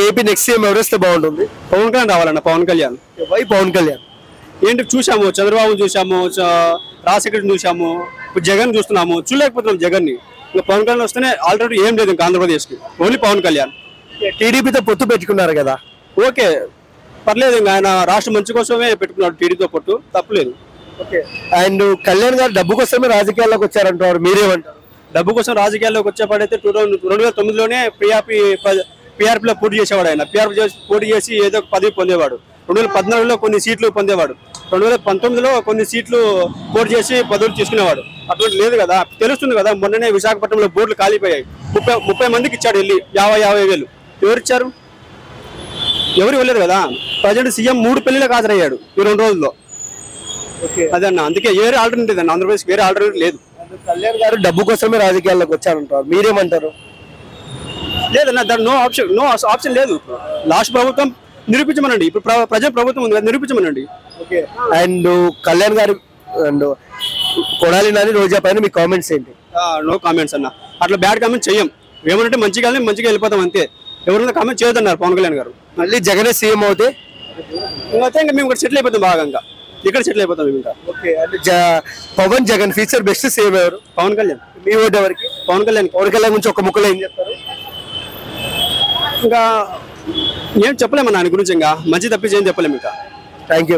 AP next CM ఎవరు వస్తే బాగుంటుంది? పవన్ కళ్యాణ్ రావాలన్న. పవన్ కళ్యాణ్. వై పవన్ కళ్యాణ్? ఏంటి చూసాము, చంద్రబాబు చూసాము, రాజశేఖర్ చూసాము, ఇప్పుడు జగన్ చూస్తున్నాము, చూడలేకపోతున్నాం జగన్ని. ఇంకా పవన్ కళ్యాణ్ వస్తేనే ఆల్రెడీ ఏం లేదు ఇంకా ఆంధ్రప్రదేశ్కి, ఓన్లీ పవన్ కళ్యాణ్. టీడీపీతో పొత్తు పెట్టుకున్నారు కదా, ఓకే పర్లేదు, ఇంకా ఆయన రాష్ట్రం మంచి కోసమే పెట్టుకున్నాడు టీడీతో పొత్తు, తప్పులేదు. ఓకే. అండ్ కళ్యాణ్ గారు డబ్బు కోసమే రాజకీయాల్లోకి వచ్చారంటారు, మీరేమంటారు? డబ్బు కోసం రాజకీయాల్లోకి వచ్చేపాడైతే 2009లోనే పీఆర్పీలో పోటీ చేసేవాడు. ఆయన పీఆర్పీ పోటీ చేసి ఏదో పదవి పొందేవాడు. 2014లో కొన్ని సీట్లు పొందేవాడు. 2019లో కొన్ని సీట్లు పోటీ చేసి పదవులు తీసుకునేవాడు. అటువంటి లేదు కదా, తెలుస్తుంది కదా. మొన్ననే విశాఖపట్నంలో బోర్డులు కాలిపోయాయి. 30 మందికి ఇచ్చాడు వెళ్ళి 50,000. ఎవరు ఇచ్చారు? ఎవరు ఇవ్వలేదు కదా. ప్రజెంట్ సీఎం 3 పెళ్లిలకు హాజరయ్యాడు ఈ 2 రోజుల్లో. అదన్న, అందుకే వేరే ఆల్టర్నేటివ్ అన్న, ఆంధ్రప్రదేశ్ వేరే ఆల్టర్నేటివ్ లేదు. కళ్యాణ్ గారు డబ్బు కోసమే రాజకీయాల్లోకి వచ్చారంటారు, మీరేమంటారు? లేదన్న, దాని నో ఆప్షన్ లేదు. లాస్ట్ ప్రభుత్వం నిరూపించమనండి, ఇప్పుడు ప్రజల ప్రభుత్వం ఉంది కదా, నిరూపించమనండి. ఓకే. అండ్ కళ్యాణ్ గారు అండ్ కొడాలి నాని రోజా పైన మీ కామెంట్స్ ఏంటి? నో కామెంట్స్ అన్న, అట్లా బ్యాడ్ కామెంట్స్ చెయ్యం. ఏమంటే మంచిగా వెళ్ళిపోతాం అంతే. ఎవరైనా కామెంట్ చేయొద్దన్నారు పవన్ కళ్యాణ్ గారు. మళ్ళీ జగనే సీఎం అవుతే ఇంకా మేము ఇక్కడ సెటిల్ అయిపోతాం, భాగంగా ఇక్కడ సెటిల్ అయిపోతాం ఇంకా. ఓకే. అంటే Pawan Jagan future best CM ఎవరు? పవన్ కళ్యాణ్. మీ ఓటు ఎవరికి? పవన్ కళ్యాణ్. పవన్ కళ్యాణ్ గురించి ఒక ముక్కలో ఏం చెప్తారు? ఇంకా ఏం చెప్పలేమన్నా ఆయన గురించి, ఇంకా మంచి తప్పించి ఏం చెప్పలేము ఇంకా. Thank you.